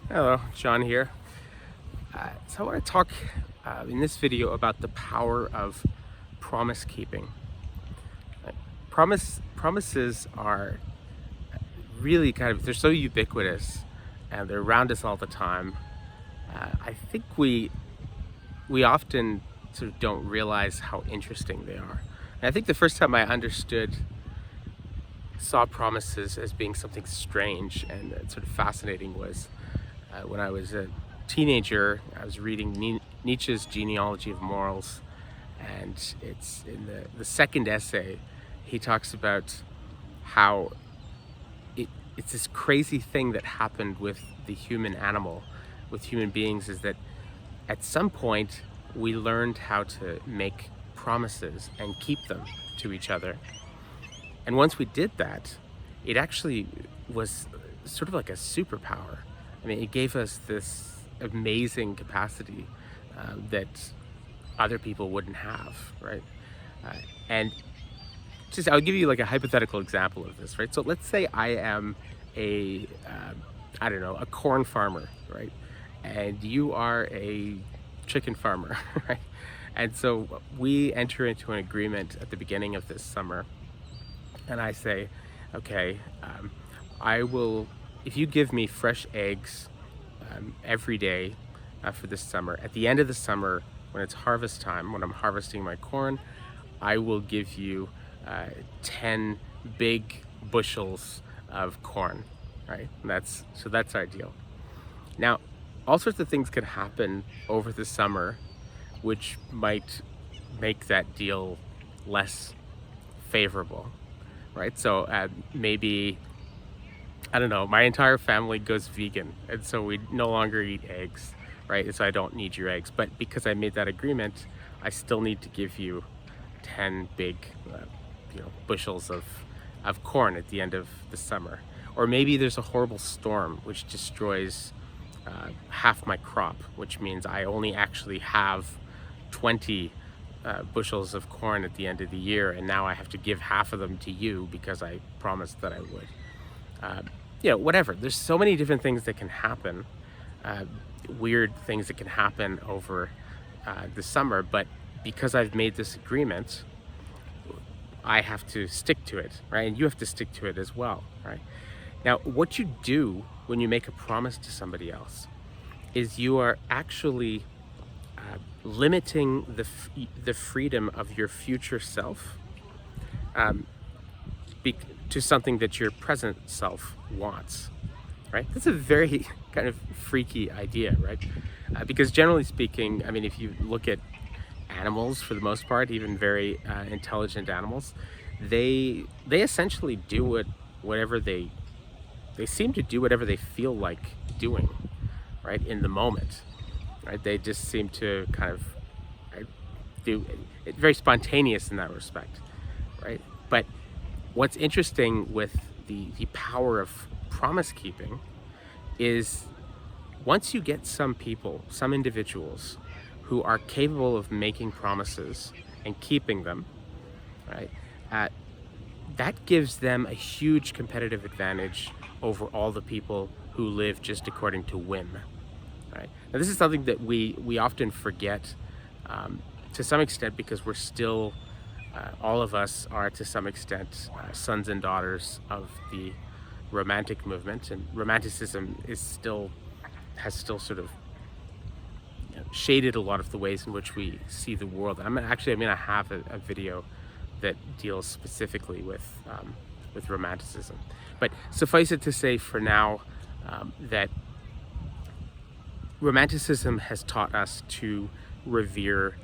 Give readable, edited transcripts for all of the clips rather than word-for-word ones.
Hello, John here. So I want to talk in this video about the power of promise keeping. Promises are really they're so ubiquitous and they're around us all the time. I think we often sort of don't realize how interesting they are. And I think the first time I saw promises as being something strange and sort of fascinating was when I was a teenager. I was reading Nietzsche's Genealogy of Morals, and it's in the second essay. He talks about how it's this crazy thing that happened with the human animal, with human beings, is that at some point we learned how to make promises and keep them to each other. And once we did that, it actually was sort of like a superpower. I mean, it gave us this amazing capacity that other people wouldn't have, right? And I'll give you like a hypothetical example of this, right? So let's say I am I don't know, a corn farmer, right? And you are a chicken farmer, right? And so we enter into an agreement at the beginning of this summer, and I say, okay, I will, if you give me fresh eggs every day for this summer, at the end of the summer, when it's harvest time, when I'm harvesting my corn, I will give you 10 big bushels of corn, right? And that's our deal. Now, all sorts of things can happen over the summer which might make that deal less favorable, right? So maybe, I don't know, my entire family goes vegan, and so we no longer eat eggs, right? And so I don't need your eggs. But because I made that agreement, I still need to give you 10 big, bushels of corn at the end of the summer. Or maybe there's a horrible storm which destroys half my crop, which means I only actually have 20 bushels of corn at the end of the year, and now I have to give half of them to you because I promised that I would. Whatever. There's so many different things that can happen, weird things that can happen over the summer, but because I've made this agreement, I have to stick to it, right? And you have to stick to it as well, right? Now, what you do when you make a promise to somebody else is you are actually limiting the freedom of your future self to something that your present self wants, right? That's a very kind of freaky idea, right? Because generally speaking, I mean, if you look at animals, for the most part, even very intelligent animals, they essentially do whatever they seem to do whatever they feel like doing, right, in the moment, right? They just seem to kind of do it, very spontaneous in that respect, right? But what's interesting with the power of promise keeping is once you get some people, some individuals who are capable of making promises and keeping them, right, that gives them a huge competitive advantage over all the people who live just according to whim, right? Now, this is something that we often forget to some extent because we're still, all of us are to some extent sons and daughters of the Romantic movement, and Romanticism has still sort of shaded a lot of the ways in which we see the world. I'm going to have a video that deals specifically with Romanticism. But suffice it to say for now that Romanticism has taught us to revere,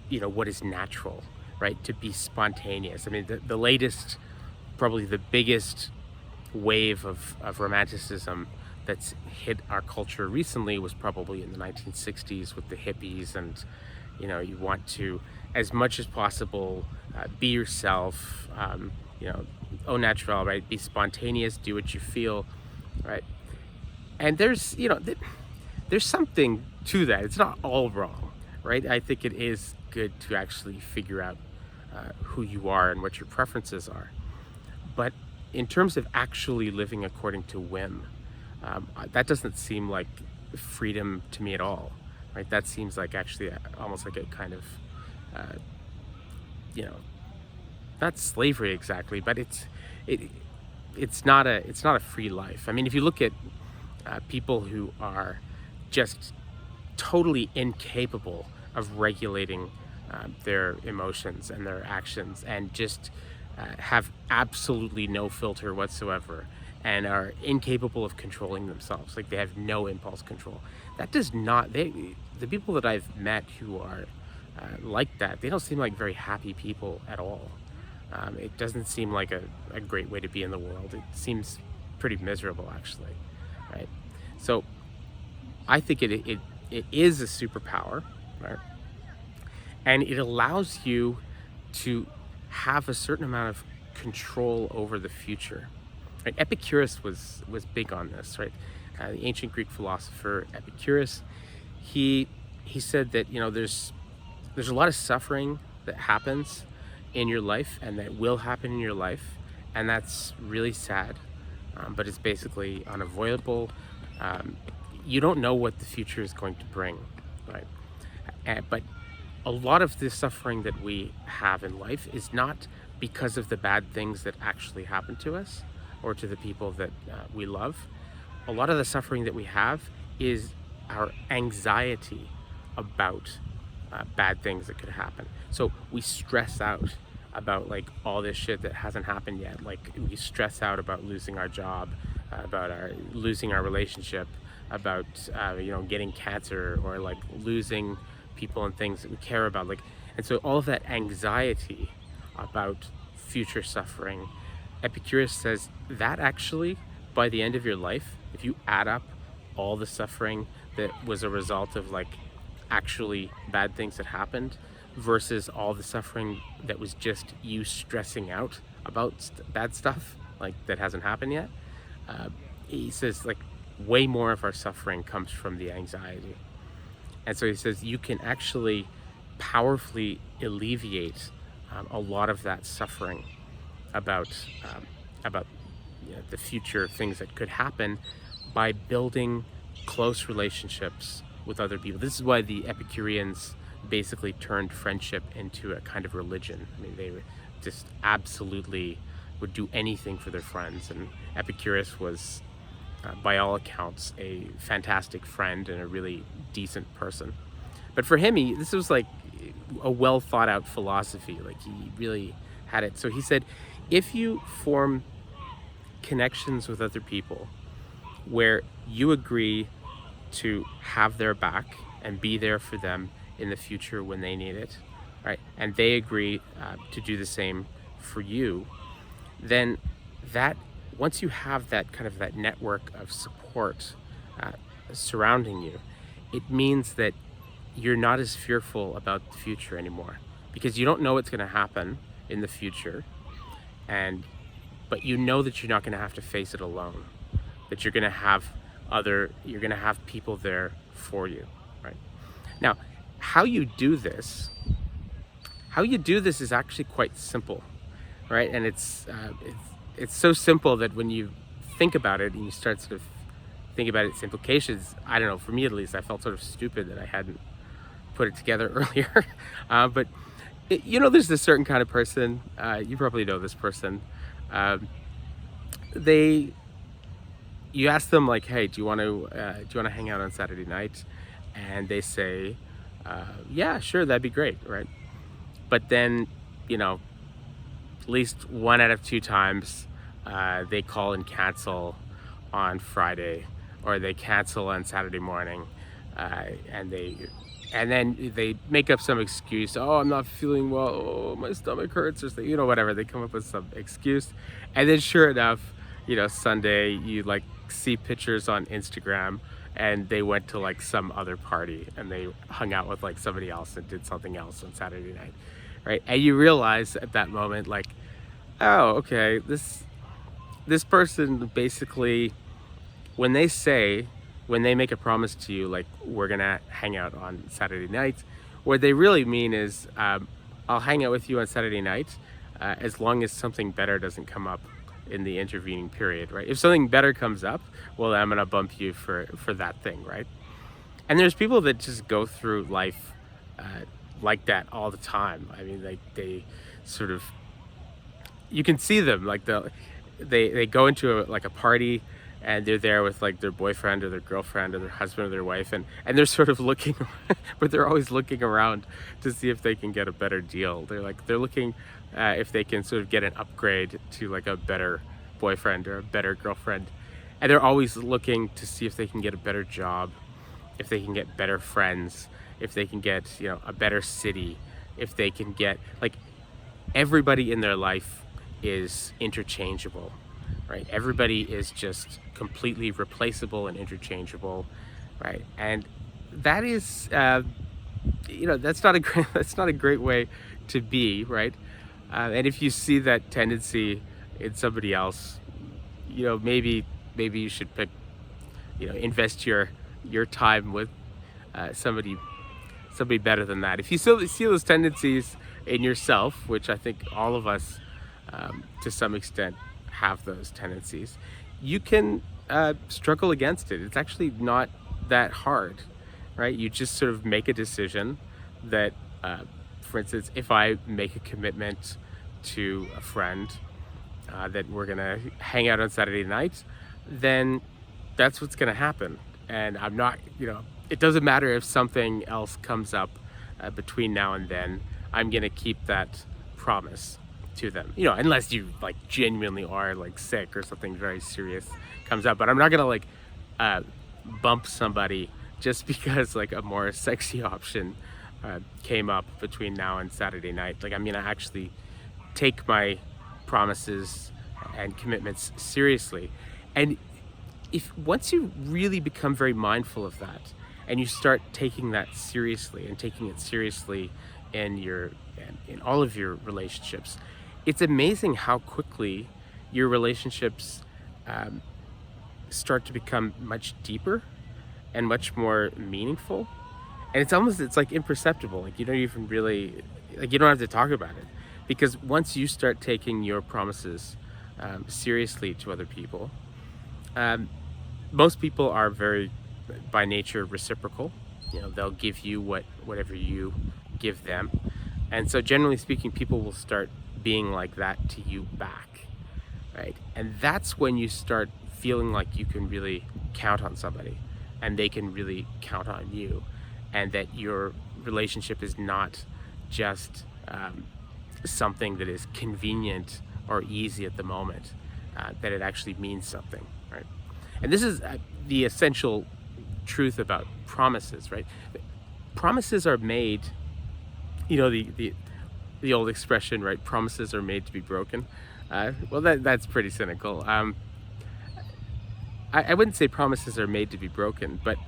what is natural, right? To be spontaneous. I mean, the latest, probably the biggest wave of Romanticism that's hit our culture recently was probably in the 1960s with the hippies, and you want to, as much as possible, be yourself, au naturel, right? Be spontaneous, do what you feel, right? And there's something to that. It's not all wrong, right? I think it is good to actually figure out who you are and what your preferences are. But in terms of actually living according to whim, That doesn't seem like freedom to me at all, right? That seems like actually almost like a kind of, uh, you know, not slavery exactly, but it it's not a free life. I mean, if you look at people who are just totally incapable of regulating their emotions and their actions, and just have absolutely no filter whatsoever, and are incapable of controlling themselves, like they have no impulse control. That does not, the people that I've met who are like that, they don't seem like very happy people at all. It doesn't seem like a great way to be in the world. It seems pretty miserable, actually, right? So I think it is a superpower, right? And it allows you to have a certain amount of control over the future. Right? Epicurus was big on this, right? The ancient Greek philosopher Epicurus, he said that, you know, there's a lot of suffering that happens in your life and that will happen in your life, and that's really sad, but it's basically unavoidable. You don't know what the future is going to bring, right? But a lot of the suffering that we have in life is not because of the bad things that actually happen to us or to the people that we love. A lot of the suffering that we have is our anxiety about bad things that could happen. So we stress out about like all this shit that hasn't happened yet. Like we stress out about losing our job, about losing our relationship, about you know, getting cancer, or like losing people and things that we care about. Like, and so all of that anxiety about future suffering, Epicurus says that actually, by the end of your life, if you add up all the suffering that was a result of like actually bad things that happened versus all the suffering that was just you stressing out about bad stuff like that hasn't happened yet, he says like way more of our suffering comes from the anxiety. And so he says you can actually powerfully alleviate a lot of that suffering about you know, the future things that could happen by building close relationships with other people. This is why the Epicureans basically turned friendship into a kind of religion. I mean, they just absolutely would do anything for their friends. And Epicurus was, by all accounts, a fantastic friend and a really decent person. But for him, this was like a well thought out philosophy. Like he really had it. So he said, if you form connections with other people where you agree to have their back and be there for them in the future when they need it, right? And they agree to do the same for you, then that, once you have that kind of that network of support surrounding you, it means that you're not as fearful about the future anymore, because you don't know what's going to happen in the future, but you know that you're not going to have to face it alone, that you're going to have people there for you, right? Now, how you do this is actually quite simple, right? And it's so simple that when you think about it and you start sort of think about its implications, I don't know, for me at least, I felt sort of stupid that I hadn't put it together earlier. But you know, there's this certain kind of person, you probably know this person, you ask them like, hey, do you want to hang out on Saturday night? And they say, yeah, sure, that'd be great, right? But then, you know, at least 1 out of 2 times, they call and cancel on Friday, or they cancel on Saturday morning, and then they make up some excuse. Oh, I'm not feeling well. Oh, my stomach hurts, or something, you know, whatever. They come up with some excuse, and then sure enough, you know, Sunday you like see pictures on Instagram, and they went to like some other party and they hung out with like somebody else and did something else on Saturday night, right? And you realize at that moment, like, oh, okay, this person basically, when they make a promise to you, like, we're gonna hang out on Saturday night, what they really mean is, I'll hang out with you on Saturday night as long as something better doesn't come up in the intervening period, right? If something better comes up, well, I'm gonna bump you for that thing, right? And there's people that just go through life like that all the time. I mean, like they sort of, you can see them like they go into like a party, and they're there with like their boyfriend or their girlfriend or their husband or their wife, and they're sort of looking but they're always looking around to see if they can get a better deal. They're looking if they can sort of get an upgrade to like a better boyfriend or a better girlfriend, and they're always looking to see if they can get a better job, if they can get better friends, if they can get, you know, a better city, if they can get, like, everybody in their life is interchangeable, right? Everybody is just completely replaceable and interchangeable, right? And that is, you know, that's not a great, that's not a great way to be, right? And if you see that tendency in somebody else, you know, maybe you should pick, you know, invest your time with somebody better than that. If you still see those tendencies in yourself, which I think all of us to some extent have those tendencies, you can struggle against it. It's actually not that hard, right? You just sort of make a decision that, for instance, if I make a commitment to a friend that we're gonna hang out on Saturday night, then that's what's gonna happen. And I'm not, you know, it doesn't matter if something else comes up between now and then, I'm gonna keep that promise to them, you know, unless you like genuinely are like sick or something very serious comes up. But I'm not gonna like bump somebody just because like a more sexy option came up between now and Saturday night. Like, I'm gonna actually take my promises and commitments seriously. And if once you really become very mindful of that, and you start taking that seriously and taking it seriously in all of your relationships, it's amazing how quickly your relationships start to become much deeper and much more meaningful. And it's like imperceptible. Like, you don't even really, like, you don't have to talk about it, because once you start taking your promises seriously to other people, most people are very, by nature, reciprocal. You know, they'll give you whatever you give them. And so generally speaking, people will start being like that to you back, right? And that's when you start feeling like you can really count on somebody, and they can really count on you, and that your relationship is not just something that is convenient or easy at the moment, that it actually means something, right? And this is the essential truth about promises, right? Promises are made, you know, the old expression, right? Promises are made to be broken. Well, that's pretty cynical. I wouldn't say promises are made to be broken, but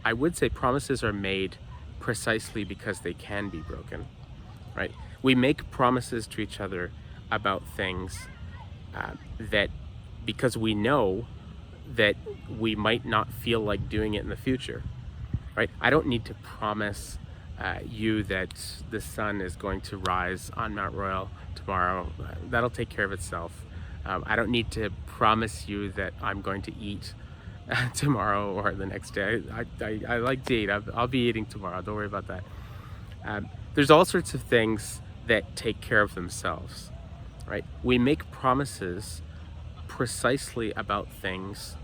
I would say promises are made precisely because they can be broken, right? We make promises to each other about things that, because we know that we might not feel like doing it in the future, right? I don't need to promise you that the sun is going to rise on Mount Royal tomorrow. That'll take care of itself. I don't need to promise you that I'm going to eat tomorrow or the next day. I like to eat. I'll be eating tomorrow. Don't worry about that. There's all sorts of things that take care of themselves, right? We make promises precisely about things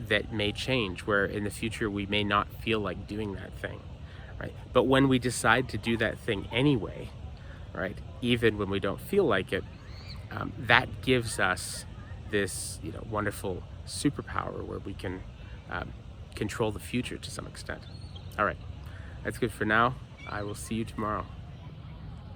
that may change, where in the future we may not feel like doing that thing, right? But when we decide to do that thing anyway, right, even when we don't feel like it, that gives us this, you know, wonderful superpower where we can control the future to some extent. All right, that's good for now. I will see you tomorrow.